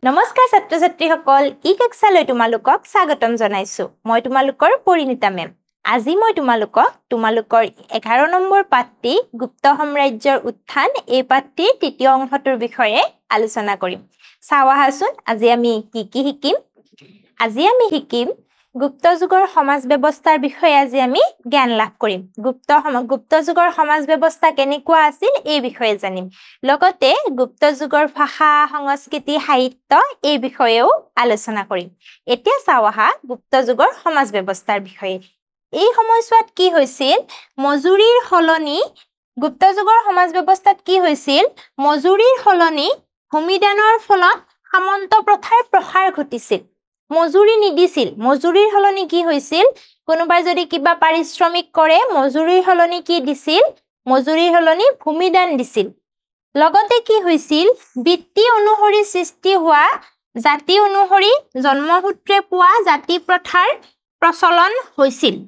নমস্কাৰ ছাত্ৰ ছাত্ৰীসকল ই কক্ষালৈ তোমালোকক স্বাগতম জনাইছো মই তোমালোকৰ পৰিণীতা মেম আজি মই তোমালোকৰ 11 নম্বৰ পাঠটি গুপ্ত সাম্ৰাজ্যৰ উত্থান এই পাঠটিৰ তৃতীয় অংশটোৰ বিষয়ে আলোচনা কৰিম চাওহাচোন আজি আমি কি শিকিম আজি আমি শিকিম গুপ্ত যুগৰ সমাজ ব্যৱস্থাৰ বিষয়ে আজি আমি জ্ঞান লাভ কৰিম গুপ্ত যুগৰ সমাজ ব্যৱস্থা কেনেকুৱা আছিল এই বিষয়ে জানিম লগতে গুপ্ত যুগৰ ভাষা সংস্কৃতি সাহিত্য এই বিষয়েও আলোচনা কৰিম এতিয়া চাওহা গুপ্ত যুগৰ সমাজ ব্যৱস্থাৰ বিষয়ে এই সময়ছোৱাত কি হৈছিল মজুৰীৰ হলনি গুপ্ত যুগৰ সমাজ ব্যৱস্থাত কি হৈছিল মজুৰীৰ হলনি ভূমিদানৰ ফলত সামন্ত প্ৰথাৰ প্ৰসাৰ ঘটিছিল মজুৰি নিদিছিল মজুৰিৰ হলনি কি হৈছিল কোনোবাই যদি কিবা পাৰিশ্ৰমিক কৰে মজুৰিৰ হলনি কি দিছিল মজুৰিৰ হলনি ভূমিদান দিছিল লগতে কি হৈছিল বৃত্তি অনুসৰি সৃষ্টি হোৱা জাতি অনুসৰি জন্মসূত্ৰে পোৱা জাতি প্ৰথাৰ প্ৰচলন হৈছিল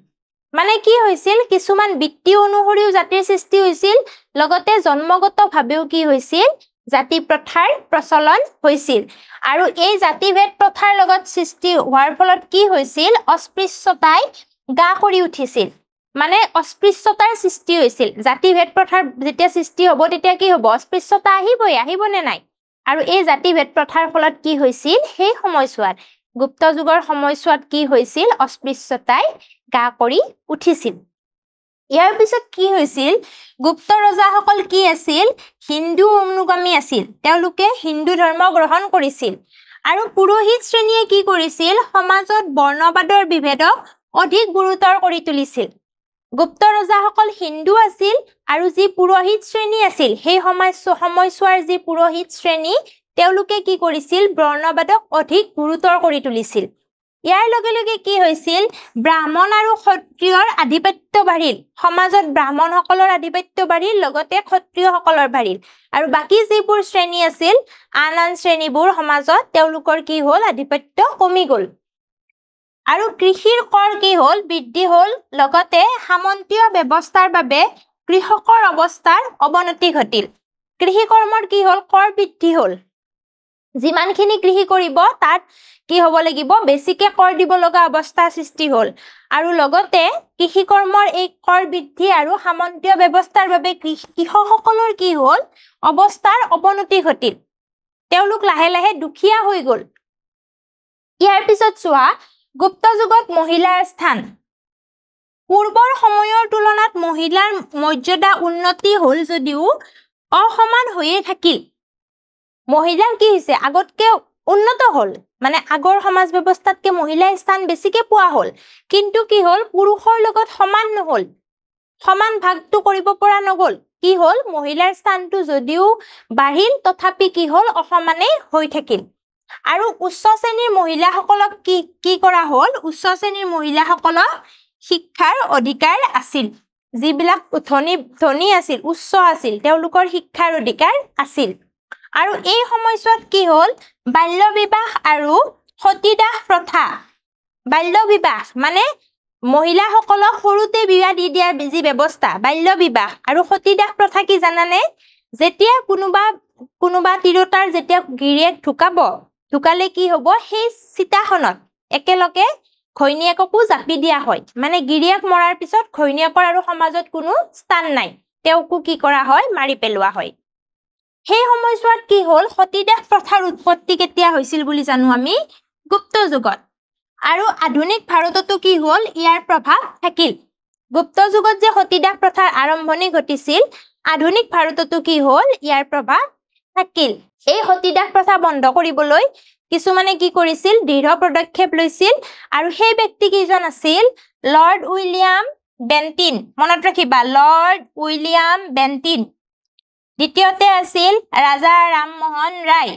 মানে কি হৈছিল কিছুমান বৃত্তি অনুসৰিও জাতিৰ সৃষ্টি হৈছিল লগতে জন্মগতভাৱেও কি হৈছিল জাতি প্ৰথাৰ প্ৰচলন হৈছিল আৰু এই জাতিভেদ প্ৰথাৰ লগত সৃষ্টি হোৱাৰ ফলত কি হৈছিল অস্পৃশ্যতাই গা কৰি উঠিছিল মানে অস্পৃশ্যতাৰ সৃষ্টি হৈছিল জাতিভেদ প্ৰথাৰ যেতিয়া সৃষ্টি হ'ব তেতিয়া কি হ'ব অস্পৃশ্যতা আহিবনে নাই আৰু এই জাতিভেদ প্ৰথাৰ ফলত কি হৈছিল সেই সময়ছোৱাত গুপ্ত যুগৰ সময়ছোৱাত কি হৈছিল অস্পৃশ্যতাই গা কৰি উঠিছিল ইয়াৰ পিছত কি হৈছিল গুপ্ত ৰজাসকল কি আছিল হিন্দু অনুগামী আছিল তেওঁলোকে হিন্দু ধৰ্ম গ্ৰহণ কৰিছিল আৰু পুৰোহিত শ্ৰেণীয়ে কি কৰিছিল সমাজত বৰ্ণবাদৰ বিভেদক অধিক গুৰুতৰ কৰি তুলিছিল গুপ্ত ৰজাসকল হিন্দু আছিল আৰু যি পুৰোহিত শ্ৰেণী আছিল সেই সময়ছোৱাৰ যি পুৰোহিত শ্ৰেণী তেওঁলোকে কি কৰিছিল বৰ্ণবাদক অধিক গুৰুতৰ কৰি তুলিছিল ইয়াৰ লগে লগে কি হৈছিল ব্ৰাহ্মণ আৰু ক্ষত্ৰিয়ৰ আধিপত্য বাঢ়িল সমাজত ব্ৰাহ্মণসকলৰ আধিপত্য বাঢ়িল লগতে ক্ষত্ৰিয়সকলৰ বাঢ়িল আৰু বাকি যিবোৰ শ্ৰেণী আছিল আন শ্ৰেণীবোৰ সমাজত তেওঁলোকৰ কি হ'ল আধিপত্য কমি গ'ল আৰু কৃষিৰ কৰ কি হ'ল বৃদ্ধি হ'ল লগতে সামন্তীয় ব্যৱস্থাৰ বাবে কৃষকৰ অৱস্থাৰ অৱনতি ঘটিল কৃষি কৰ্মৰ কি হ'ল কৰ বৃদ্ধি হ'ল যিমানখিনি কৃষি কৰিব তাত কি হ'ব লাগিব বেছিকে কৰ দিব লগা অৱস্থা সৃষ্টি হ'ল আৰু লগতে কৃষি কৰ্মৰ এই কৰ বৃদ্ধি আৰু সামন্তীয় ব্যৱস্থাৰ বাবে কৃষকসকলৰ কি হ'ল অৱস্থাৰ অৱনতি ঘটিল তেওঁলোক লাহে লাহে দুখীয়া হৈ গ'ল ইয়াৰ পিছত চোৱা গুপ্ত যুগত মহিলাৰ স্থান পূৰ্বৰ সময়ৰ তুলনাত মহিলাৰ মৰ্যাদা উন্নতি হ'ল যদিও অসমান হৈয়ে থাকিল মহিলাৰ কি হৈছে আগতকে উন্নত হ'ল মানে আগৰ সমাজ ব্যৱস্থাতকে মহিলাৰ স্থান বেছিকে পোৱা হ'ল কিন্তু কি হ'ল পুৰুষৰ লগত সমান নহ'ল সমান ভাগটো কৰিব পৰা নগ'ল কি হ'ল মহিলাৰ স্থানটো যদিও বাঢ়িল তথাপি কি হ'ল অসমানে হৈ থাকিল আৰু উচ্চ শ্ৰেণীৰ মহিলাসকলক কি কৰা হ'ল উচ্চ শ্ৰেণীৰ মহিলাসকলক শিক্ষাৰ অধিকাৰ আছিল যিবিলাক ধনী আছিল উচ্চ আছিল তেওঁলোকৰ শিক্ষাৰ অধিকাৰ আছিল আৰু এই সময়ছোৱাত কি হ'ল বাল্য বিবাহ আৰু সতীদাহ প্ৰথা বাল্য বিবাহ মানে মহিলাসকলক সৰুতে বিয়া দি দিয়াৰ যি ব্যৱস্থা বাল্য বিবাহ আৰু সতীদাহ প্ৰথা কি জানানে যেতিয়া কোনোবা তিৰোতাৰ যেতিয়া গিৰিয়েক ঢুকালে কি হ'ব সেই চিতাখনত একেলগে ঘৈণীয়েককো জাপি দিয়া হয় মানে গিৰিয়েক মৰাৰ পিছত ঘৈণীয়েকৰ আৰু সমাজত কোনো স্থান নাই তেওঁকো কি কৰা হয় মাৰি পেলোৱা হয় সেই সময়ছোৱাত কি হ'ল সতীদাহ প্ৰথাৰ উৎপত্তি কেতিয়া হৈছিল বুলি জানো আমি গুপ্ত যুগত আৰু আধুনিক ভাৰততো কি হ'ল ইয়াৰ প্ৰভাৱ থাকিল গুপ্ত যুগত যে সতীদাহ প্ৰথাৰ আৰম্ভণি ঘটিছিল আধুনিক ভাৰততো কি হ'ল ইয়াৰ প্ৰভাৱ থাকিল এই সতীদাহ প্ৰথা বন্ধ কৰিবলৈ কিছুমানে কি কৰিছিল দৃঢ় পদক্ষেপ লৈছিল আৰু সেই ব্যক্তি কেইজন আছিল লৰ্ড উইলিয়াম বেন্টিন মনত ৰাখিবা লৰ্ড উইলিয়াম বেন্টিন দ্বিতীয়তে আছিল ৰাজা ৰামমোহন ৰায়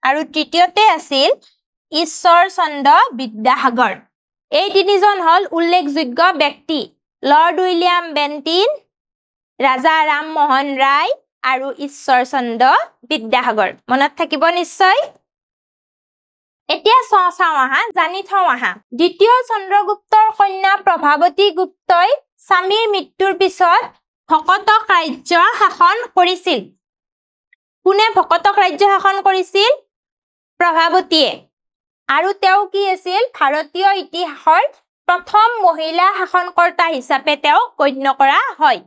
আৰু তৃতীয়তে আছিল ঈশ্বৰ চন্দ্ৰ বিদ্যাসাগৰ এই তিনিজন হ'ল উল্লেখযোগ্য ব্যক্তি লৰ্ড উইলিয়াম বেন্টিন ৰাজা ৰামমোহন ৰায় আৰু ঈশ্বৰ চন্দ্ৰ বিদ্যাসাগৰ মনত থাকিব নিশ্চয় এতিয়া জানি থওঁ আহা দ্বিতীয় চন্দ্ৰগুপ্তৰ কন্যা প্ৰভাৱতী গুপ্তই স্বামীৰ মৃত্যুৰ পিছত ভকতক ৰাজ্য শাসন কৰিছিল কোনে ভকতক ৰাজ্য শাসন কৰিছিল প্ৰভাৱতীয়ে আৰু তেওঁ কি আছিল ভাৰতীয় ইতিহাসৰ প্ৰথম মহিলা শাসনকৰ্তা হিচাপে তেওঁ গণ্য কৰা হয়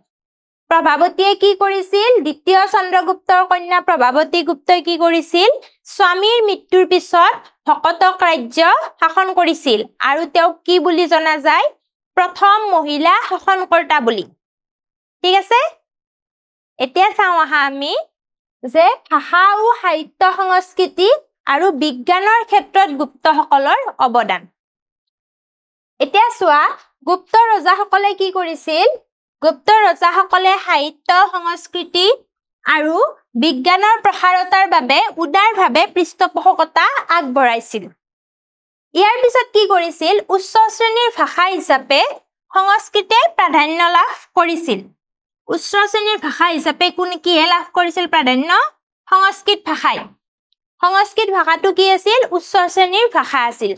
প্ৰভাৱতীয়ে কি কৰিছিল দ্বিতীয় চন্দ্ৰগুপ্তৰ কন্যা প্ৰভাৱতী গুপ্তই কি কৰিছিল স্বামীৰ মৃত্যুৰ পিছত ভকতক ৰাজ্য শাসন কৰিছিল আৰু তেওঁ কি বুলি জনা যায় প্ৰথম মহিলা শাসনকৰ্তা বুলি ঠিক আছে এতিয়া চাওঁ আহা আমি যে ভাষা আৰু সাহিত্য সংস্কৃতি আৰু বিজ্ঞানৰ ক্ষেত্ৰত গুপ্তসকলৰ অৱদান এতিয়া চোৱা গুপ্ত ৰজাসকলে কি কৰিছিল গুপ্ত ৰজাসকলে সাহিত্য সংস্কৃতি আৰু বিজ্ঞানৰ প্ৰসাৰতাৰ বাবে উদাৰভাৱে পৃষ্ঠপোষকতা আগবঢ়াইছিল ইয়াৰ পিছত কি কৰিছিল উচ্চ শ্ৰেণীৰ ভাষা হিচাপে সংস্কৃতে প্ৰাধান্য লাভ কৰিছিল উচ্চ শ্ৰেণীৰ ভাষা হিচাপে কিহে লাভ কৰিছিল প্ৰাধান্য সংস্কৃত ভাষাই সংস্কৃত ভাষাটো কি আছিল উচ্চ শ্ৰেণীৰ ভাষা আছিল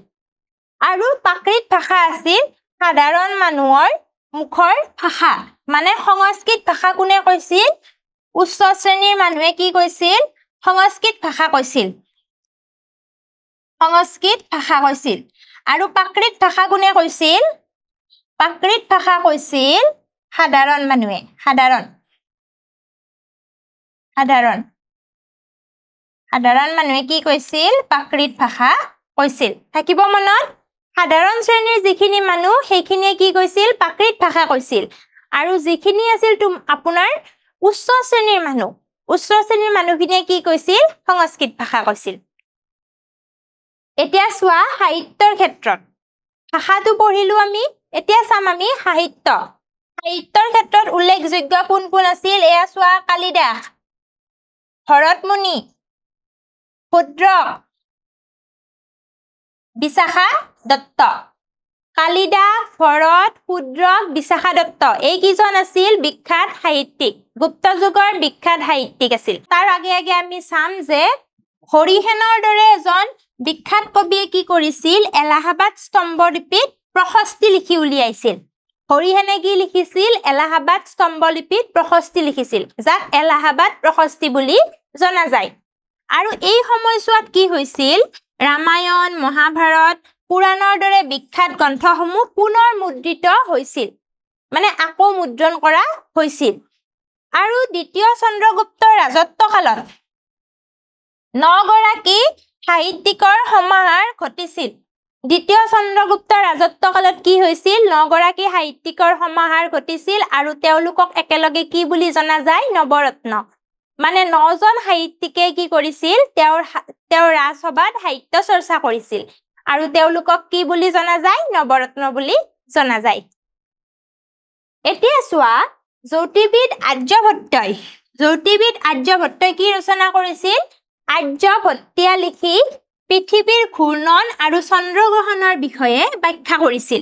আৰু প্ৰাকৃত ভাষা আছিল সাধাৰণ মানুহৰ মুখৰ ভাষা মানে সংস্কৃত ভাষা কোনে কৈছিল উচ্চ শ্ৰেণীৰ মানুহে কি কৈছিল সংস্কৃত ভাষা কৈছিল আৰু প্ৰাকৃত ভাষা কোনে কৈছিল প্ৰাকৃত ভাষা কৈছিল সাধাৰণ মানুহে সাধাৰণ মানুহে কি কৈছিল প্ৰাকৃত ভাষা কৈছিল থাকিব মনত সাধাৰণ শ্ৰেণীৰ যিখিনি মানুহ সেইখিনিয়ে কি কৈছিল প্ৰাকৃত ভাষা কৈছিল আৰু যিখিনি আছিল আপোনাৰ উচ্চ শ্ৰেণীৰ মানুহখিনিয়ে কি কৈছিল সংস্কৃত ভাষা কৈছিল এতিয়া চোৱা সাহিত্যৰ ক্ষেত্ৰত ভাষাটো পঢ়িলো আমি এতিয়া চাম আমি সাহিত্যৰ ক্ষেত্ৰত উল্লেখযোগ্য কোন আছিল এয়া চোৱা কালিদাস ভৰতমুনি ক্ষুদ্ৰক বিশাখা দত্ত কালিদাস ভৰত ক্ষুদ্ৰক বিশাখা দত্ত এই কিজন আছিল বিখ্যাত সাহিত্যিক গুপ্ত যুগৰ বিখ্যাত সাহিত্যিক আছিল তাৰ আগে আগে আমি চাম যে হৰিহেনৰ দৰে এজন বিখ্যাত কবিয়ে কি কৰিছিল এলাহাবাদ স্তম্ভলিপিত প্ৰশস্তি লিখি উলিয়াইছিল হৰিহেনে কি লিখিছিল এলাহাবাদ স্তম্ভলিপিত প্ৰশস্তি লিখিছিল যাক এলাহাবাদ প্ৰশস্তি বুলি জনা যায় আৰু এই সময়ছোৱাত কি হৈছিল ৰামায়ণ মহাভাৰত পুৰাণৰ দৰে বিখ্যাত গ্ৰন্থসমূহ পুনৰ মুদ্ৰিত হৈছিল মানে আকৌ মুদ্ৰণ কৰা হৈছিল আৰু দ্বিতীয় চন্দ্ৰগুপ্তৰ ৰাজত্বকালত 9 গৰাকী সাহিত্যিকৰ সমাহাৰ ঘটিছিল দ্বিতীয় চন্দ্ৰগুপ্তৰ ৰাজত্বকালত কি হৈছিল 9 গৰাকী সাহিত্যিকৰ সমাহাৰ ঘটিছিল আৰু তেওঁলোকক একেলগে কি বুলি জনা যায় নৱৰত্ন মানে 9 জন সাহিত্যিকে কি কৰিছিল তেওঁৰ ৰাজসভাত সাহিত্য চৰ্চা কৰিছিল আৰু তেওঁলোকক কি বুলি জনা যায় নৱৰত্ন বুলি জনা যায় এতিয়া চোৱা জ্যোতিৰ্বিদ আৰ্যভট্টই কি ৰচনা কৰিছিল আৰ্যভট্টীয়া লিখি পৃথিৱীৰ ঘূৰ্ণন আৰু চন্দ্ৰগ্ৰহণৰ বিষয়ে ব্যাখ্যা কৰিছিল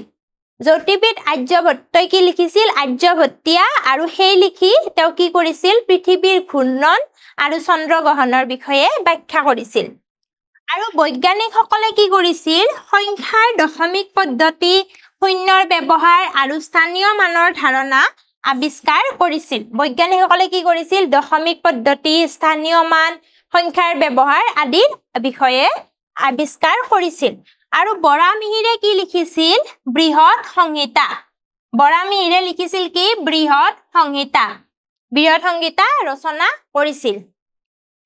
জ্যোতিৰ্বিদ আৰ্যভট্টই কি লিখিছিল আৰ্যভট্টীয়া আৰু সেই লিখি তেওঁ কি কৰিছিল পৃথিৱীৰ ঘূৰ্ণন আৰু চন্দ্ৰগ্ৰহণৰ বিষয়ে ব্যাখ্যা কৰিছিল আৰু বৈজ্ঞানিকসকলে কি কৰিছিল সংখ্যাৰ দশমিক পদ্ধতি শূন্যৰ ব্যৱহাৰ আৰু স্থানীয় মানৰ ধাৰণা আৱিষ্কাৰ কৰিছিল বৈজ্ঞানিকসকলে কি কৰিছিল দশমিক পদ্ধতি স্থানীয় মান সংখ্যাৰ ব্যৱহাৰ আদিৰ বিষয়ে আৱিষ্কাৰ কৰিছিল আৰু বৰামিহিৰে কি লিখিছিল বৃহৎ সংহিতা বৰামিহিৰে লিখিছিল কি বৃহৎ সংহিতা ৰচনা কৰিছিল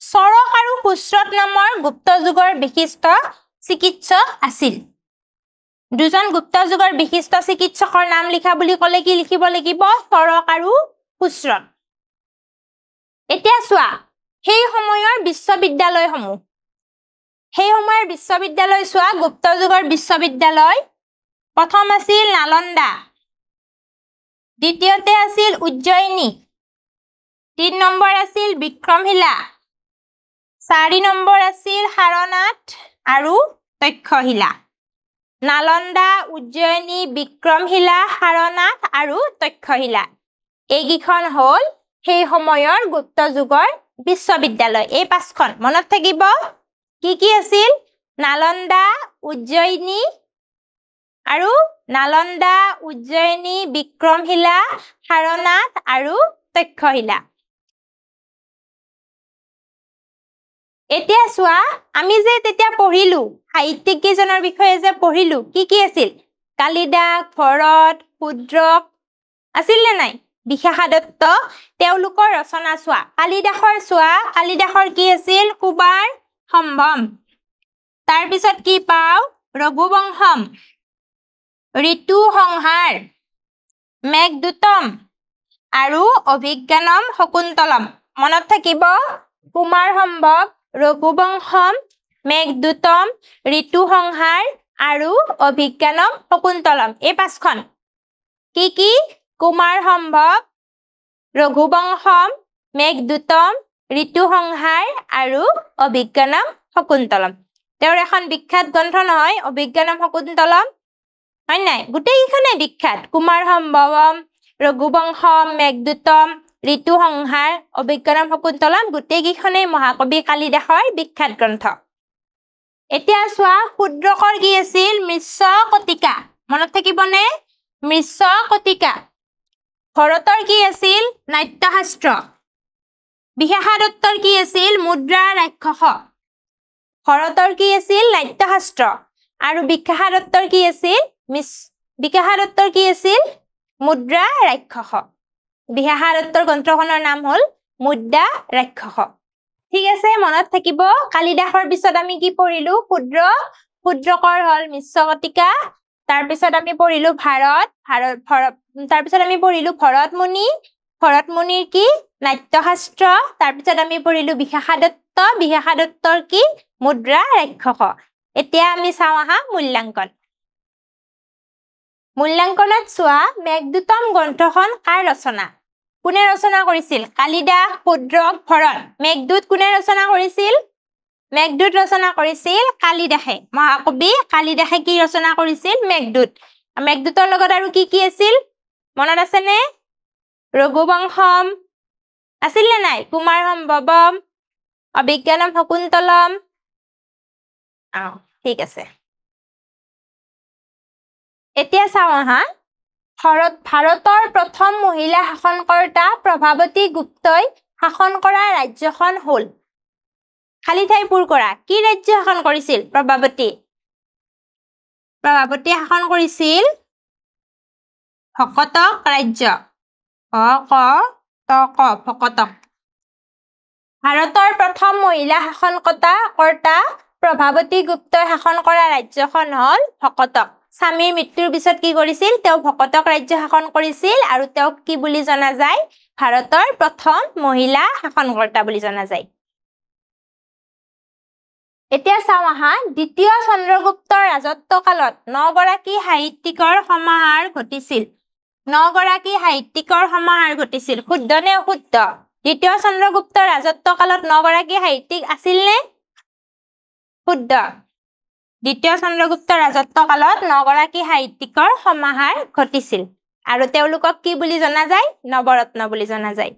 চৰক আৰু সুশ্ৰুত নামৰ গুপ্ত যুগৰ বিশিষ্ট চিকিৎসক আছিল দুজন গুপ্ত যুগৰ বিশিষ্ট চিকিৎসকৰ নাম লিখা বুলি ক'লে কি লিখিব লাগিব চৰক আৰু সুশ্ৰুত এতিয়া চোৱা সেই সময়ৰ বিশ্ববিদ্যালয় চোৱা গুপ্ত যুগৰ বিশ্ববিদ্যালয় প্ৰথম আছিল নালন্দা দ্বিতীয়তে আছিল উজ্জয়িনী 3 নম্বৰ আছিল বিক্ৰমশিলা 4 নম্বৰ আছিল সাৰনাথ আৰু তক্ষশিলা নালন্দা উজ্জয়িনী বিক্ৰমশিলা সাৰনাথ আৰু তক্ষশিলা এইকেইখন হ'ল সেই সময়ৰ গুপ্ত যুগৰ বিশ্ববিদ্যালয় এই 5খন মনত থাকিব কি আছিল নালন্দা উজ্জয়িনী বিক্ৰমশিলা সাৰনাথ আৰু তক্ষশিলা এতিয়া চোৱা আমি যে তেতিয়া পঢ়িলো সাহিত্যিক কেইজনৰ বিষয়ে যে পঢ়িলো কি আছিল কালিদাস ভৰত শূদ্ৰক আছিল নে নাই বিশাখা দত্ত তেওঁলোকৰ ৰচনা চোৱা কালিদাসৰ কি আছিল কুমাৰ সম্ভৱ তাৰ পিছত কি পাও ৰঘুবংশম ঋতু সংহাৰ মেঘদূতম আৰু অভিজ্ঞানম শকুন্তলম মনত থাকিব কুমাৰ সম্ভৱ ৰঘুবংশম মেঘদূতম ঋতু সংহাৰ আৰু অভিজ্ঞানম শকুন্তলম এই পাঁচখন কি কুমাৰ সম্ভৱ ৰঘুবংশম মেঘদূতম ঋতু সংহাৰ আৰু অভিজ্ঞানম শকুন্তলম তেওঁৰ এখন বিখ্যাত গ্ৰন্থ নহয় অভিজ্ঞানম শকুন্তলম হয় নাই গোটেইখনে বিখ্যাত কুমাৰ সম্ভৱম ৰঘুবংশম মেঘদূতম ঋতু সংহাৰ অভিজ্ঞানম শকুন্তলম গোটেইকেইখনেই মহাকবি কালিদাসৰ বিখ্যাত গ্ৰন্থ এতিয়া চোৱা শূদ্ৰকৰ কি আছিল মৃচ্ছ কটিকা মনত থাকিবনে মৃচ্ছ কটিকা ভৰতৰ কি আছিল নাট্যশাস্ত্ৰ বিশাখা দত্তৰ কি আছিল মুদ্ৰা ৰাক্ষস ভৰতৰ কি আছিল নাট্যশাস্ত্ৰ আৰু বিশাখা দত্তৰ কি আছিল মুদ্ৰা ৰাক্ষস বিশাখা দত্তৰ গ্ৰন্থখনৰ নাম হ'ল মুদ্ৰা ৰাক্ষস ঠিক আছে মনত থাকিব কালিদাসৰ পিছত আমি কি পঢ়িলো শূদ্ৰকৰ হ'ল মৃচ্ছ কটিকা তাৰ পিছত আমি পঢ়িলো তাৰ পিছত আমি পঢ়িলো ভৰত মুনিৰ কি নাট্যশাস্ত্ৰ তাৰ পিছত আমি পঢ়িলো বিশাখা দত্তৰ কি মুদ্ৰা ৰাক্ষস এতিয়া আমি চাওঁ আহা মূল্যাংকনত চোৱা মেঘদূতম গ্ৰন্থখন কাৰ ৰচনা কোনে ৰচনা কৰিছিল কালিদাস শূদ্ৰক ভৰত মেঘদূত কোনে ৰচনা কৰিছিল মেঘদূত ৰচনা কৰিছিল কালিদাসে মহাকবি কালিদাসে কি ৰচনা কৰিছিল মেঘদূতৰ লগত আৰু কি আছিল মনত আছে নে ৰঘুবংশম আছিল নে নাই কুমাৰ সম্ভৱম অভিজ্ঞানম শকুন্তলম ঠিক আছে এতিয়া চাওঁ আহা ভাৰতৰ প্ৰথম মহিলা শাসনকৰ্তা প্ৰভাৱতী গুপ্তই শাসন কৰা ৰাজ্যখন হ'ল খালি ঠাই পূৰ কৰা কি ৰাজ্য শাসন কৰিছিল প্ৰভাৱতী শাসন কৰিছিল ভকতক ৰাজ্য ভকতক ভাৰতৰ প্ৰথম মহিলা শাসনকৰ্তা প্ৰভাৱতী গুপ্তই শাসন কৰা ৰাজ্যখন হ'ল ভকতক স্বামীৰ মৃত্যুৰ পিছত কি কৰিছিল তেওঁ ভকতক ৰাজ্য শাসন কৰিছিল আৰু তেওঁক কি বুলি জনা যায় ভাৰতৰ প্ৰথম মহিলা শাসনকৰ্তা বুলি জনা যায় এতিয়া চাওঁ আহা দ্বিতীয় চন্দ্ৰগুপ্তৰ ৰাজত্বকালত 9 গৰাকী সাহিত্যিকৰ সমাহাৰ ঘটিছিল শুদ্ধ নে অশুদ্ধ দ্বিতীয় চন্দ্ৰগুপ্তৰ ৰাজত্বকালত 9 গৰাকী সাহিত্যিক আছিল নে শুদ্ধ দ্বিতীয় চন্দ্ৰগুপ্তৰ ৰাজত্বকালত 9 গৰাকী সাহিত্যিকৰ সমাহাৰ ঘটিছিল আৰু তেওঁলোকক কি বুলি জনা যায় নৱৰত্ন বুলি জনা যায়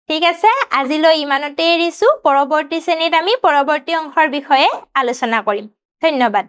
ঠিক আছে আজিলৈ ইমানতে এৰিছো পৰৱৰ্তী শ্ৰেণীত আমি পৰৱৰ্তী অংশৰ বিষয়ে আলোচনা কৰিম ধন্যবাদ